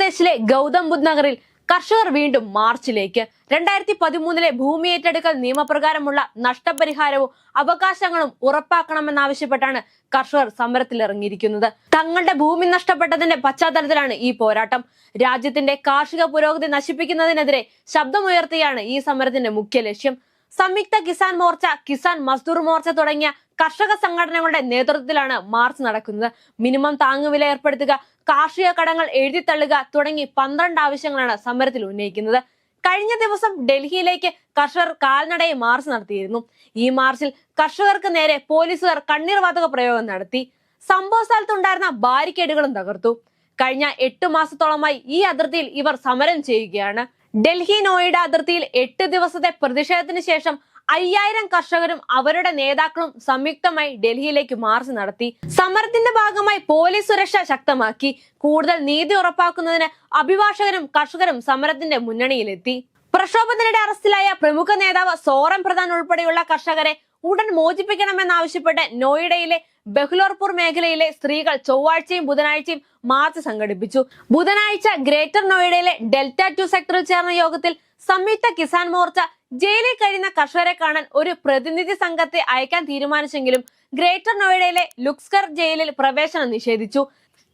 ഉത്തർപ്രദേശിലെ ഗൗതം ബുദ്ധ് നഗറിൽ കർഷകർ വീണ്ടും മാർച്ചിലേക്ക്. 2013 ഭൂമി ഏറ്റെടുക്കൽ നിയമപ്രകാരമുള്ള നഷ്ടപരിഹാരവും അവകാശങ്ങളും ഉറപ്പാക്കണമെന്നാവശ്യപ്പെട്ടാണ് കർഷകർ സമരത്തിലിറങ്ങിയിരിക്കുന്നത്. തങ്ങളുടെ ഭൂമി നഷ്ടപ്പെട്ടതിന്റെ പശ്ചാത്തലത്തിലാണ് ഈ പോരാട്ടം. രാജ്യത്തിന്റെ കാർഷിക പുരോഗതി നശിപ്പിക്കുന്നതിനെതിരെ ശബ്ദമുയർത്തിയാണ് ഈ സമരത്തിന്റെ മുഖ്യ ലക്ഷ്യം. സംയുക്ത കിസാൻ മോർച്ച, കിസാൻ മസ്ദൂർ മോർച്ച തുടങ്ങിയ കർഷക സംഘടനകളുടെ നേതൃത്വത്തിലാണ് മാർച്ച് നടക്കുന്നത്. മിനിമം താങ്ങുവില ഏർപ്പെടുത്തുക, കാർഷിക കടങ്ങൾ എഴുതിത്തള്ളുക തുടങ്ങി 12 ആവശ്യങ്ങളാണ് സമരത്തിൽ ഉന്നയിക്കുന്നത്. കഴിഞ്ഞ ദിവസം ഡൽഹിയിലേക്ക് കർഷകർ കാൽനടയെ മാർച്ച് നടത്തിയിരുന്നു. ഈ മാർച്ചിൽ കർഷകർക്ക് നേരെ പോലീസുകാർ കണ്ണീർ വാതക പ്രയോഗം നടത്തി. സംഭവ സ്ഥലത്തുണ്ടായിരുന്ന ബാരിക്കേഡുകളും തകർത്തു. കഴിഞ്ഞ 8 മാസത്തോളമായി ഈ അതിർത്തിയിൽ ഇവർ സമരം ചെയ്യുകയാണ്. ഡൽഹി നോയിഡ അതിർത്തിയിൽ 8 ദിവസത്തെ പ്രതിഷേധത്തിന് ശേഷം 5000 കർഷകരും അവരുടെ നേതാക്കളും സംയുക്തമായി ഡൽഹിയിലേക്ക് മാർച്ച് നടത്തി. സമരത്തിന്റെ ഭാഗമായി പോലീസ് സുരക്ഷ ശക്തമാക്കി. കൂടുതൽ നീതി ഉറപ്പാക്കുന്നതിന് അഭിഭാഷകരും കർഷകരും സമരത്തിന്റെ മുന്നണിയിലെത്തി. പ്രക്ഷോഭത്തിനിടെ അറസ്റ്റിലായ പ്രമുഖ നേതാവ് സോറം പ്രധാൻ ഉൾപ്പെടെയുള്ള കർഷകരെ ഉടൻ മോചിപ്പിക്കണമെന്നാവശ്യപ്പെട്ട് നോയിഡയിലെ ബഹ്ലോർപൂർ മേഖലയിലെ സ്ത്രീകൾ ചൊവ്വാഴ്ചയും ബുധനാഴ്ചയും മാർച്ച് സംഘടിപ്പിച്ചു. ബുധനാഴ്ച ഗ്രേറ്റർ നോയിഡയിലെ ഡെൽറ്റ 2 സെക്ടറിൽ ചേർന്ന യോഗത്തിൽ സംയുക്ത കിസാൻ മോർച്ച ജയിലിൽ കഴിയുന്ന കർഷകരെ കാണാൻ ഒരു പ്രതിനിധി സംഘത്തെ അയക്കാൻ തീരുമാനിച്ചെങ്കിലും ഗ്രേറ്റർ നോയിഡയിലെ ലുക്സ്കർ ജയിലിൽ പ്രവേശനം നിഷേധിച്ചു.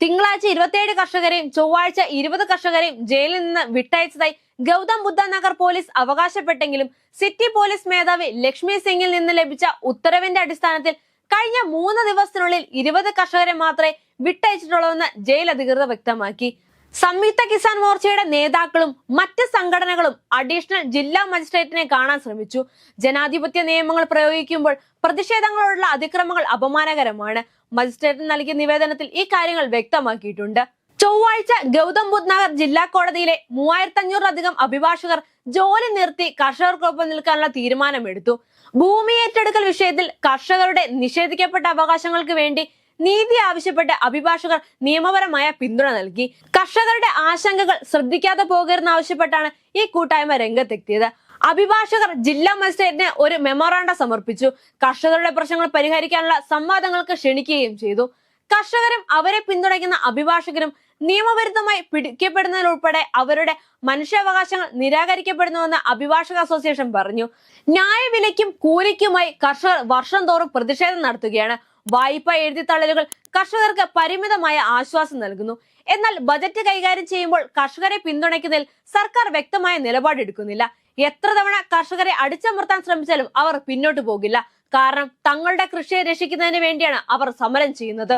തിങ്കളാഴ്ച 27 കർഷകരെയും ചൊവ്വാഴ്ച 20 കർഷകരെയും ജയിലിൽ നിന്ന് വിട്ടയച്ചതായി ഗൗതം ബുദ്ധ നഗർ പോലീസ് അവകാശപ്പെട്ടെങ്കിലും സിറ്റി പോലീസ് മേധാവി ലക്ഷ്മി സിംഗിൽ നിന്ന് ലഭിച്ച ഉത്തരവിന്റെ അടിസ്ഥാനത്തിൽ കഴിഞ്ഞ 3 ദിവസത്തിനുള്ളിൽ 20 കർഷകരെ മാത്രമേ വിട്ടയച്ചിട്ടുള്ളൂവെന്ന് ജയിൽ അധികൃതർ വ്യക്തമാക്കി. സംയുക്ത കിസാൻ മോർച്ചയുടെ നേതാക്കളും മറ്റ് സംഘടനകളും അഡീഷണൽ ജില്ലാ മജിസ്ട്രേറ്റിനെ കാണാൻ ശ്രമിച്ചു. ജനാധിപത്യ നിയമങ്ങൾ പ്രയോഗിക്കുമ്പോൾ പ്രതിഷേധങ്ങളോടുള്ള അതിക്രമങ്ങൾ അപമാനകരമാണ്. മജിസ്ട്രേറ്റ് നൽകിയ നിവേദനത്തിൽ ഈ കാര്യങ്ങൾ വ്യക്തമാക്കിയിട്ടുണ്ട്. ചൊവ്വാഴ്ച ഗൗതം ബുദ്ധ് നഗർ ജില്ലാ കോടതിയിലെ 3500-ലധികം അഭിഭാഷകർ ജോലി നിർത്തി കർഷകർക്കൊപ്പം നിൽക്കാനുള്ള തീരുമാനമെടുത്തു. ഭൂമി ഏറ്റെടുക്കൽ വിഷയത്തിൽ കർഷകരുടെ നിഷേധിക്കപ്പെട്ട അവകാശങ്ങൾക്ക് വേണ്ടി നീതി ആവശ്യപ്പെട്ട് അഭിഭാഷകർ നിയമപരമായ പിന്തുണ നൽകി. കർഷകരുടെ ആശങ്കകൾ ശ്രദ്ധിക്കാതെ പോകരുതെന്നാവശ്യപ്പെട്ടാണ് ഈ കൂട്ടായ്മ രംഗത്തെത്തിയത്. അഭിഭാഷകർ ജില്ലാ മജിസ്ട്രേറ്റിന് ഒരു മെമ്മോറാണ്ടം സമർപ്പിച്ചു. കർഷകരുടെ പ്രശ്നങ്ങൾ പരിഹരിക്കാനുള്ള സംവാദങ്ങൾക്ക് ക്ഷണിക്കുകയും ചെയ്തു. കർഷകരും അവരെ പിന്തുണയ്ക്കുന്ന അഭിഭാഷകരും നിയമവിരുദ്ധമായി പിടിക്കപ്പെടുന്നതിലുൾപ്പെടെ അവരുടെ മനുഷ്യാവകാശങ്ങൾ നിരാകരിക്കപ്പെടുന്നുവെന്ന് അഭിഭാഷക അസോസിയേഷൻ പറഞ്ഞു. ന്യായവിലയ്ക്കും കൂലിക്കുമായി കർഷകർ വർഷം തോറും പ്രതിഷേധം നടത്തുകയാണ്. വായ്പ എഴുതിത്തള്ളലുകൾ കർഷകർക്ക് പരിമിതമായ ആശ്വാസം നൽകുന്നു. എന്നാൽ ബജറ്റ് കൈകാര്യം ചെയ്യുമ്പോൾ കർഷകരെ പിന്തുണയ്ക്കുന്നതിൽ സർക്കാർ വ്യക്തമായ നിലപാടെടുക്കുന്നില്ല. എത്ര തവണ കർഷകരെ അടിച്ചമർത്താൻ ശ്രമിച്ചാലും അവർ പിന്നോട്ട് പോകില്ല. കാരണം തങ്ങളുടെ കൃഷിയെ രക്ഷിക്കുന്നതിന് വേണ്ടിയാണ് അവർ സമരം ചെയ്യുന്നത്.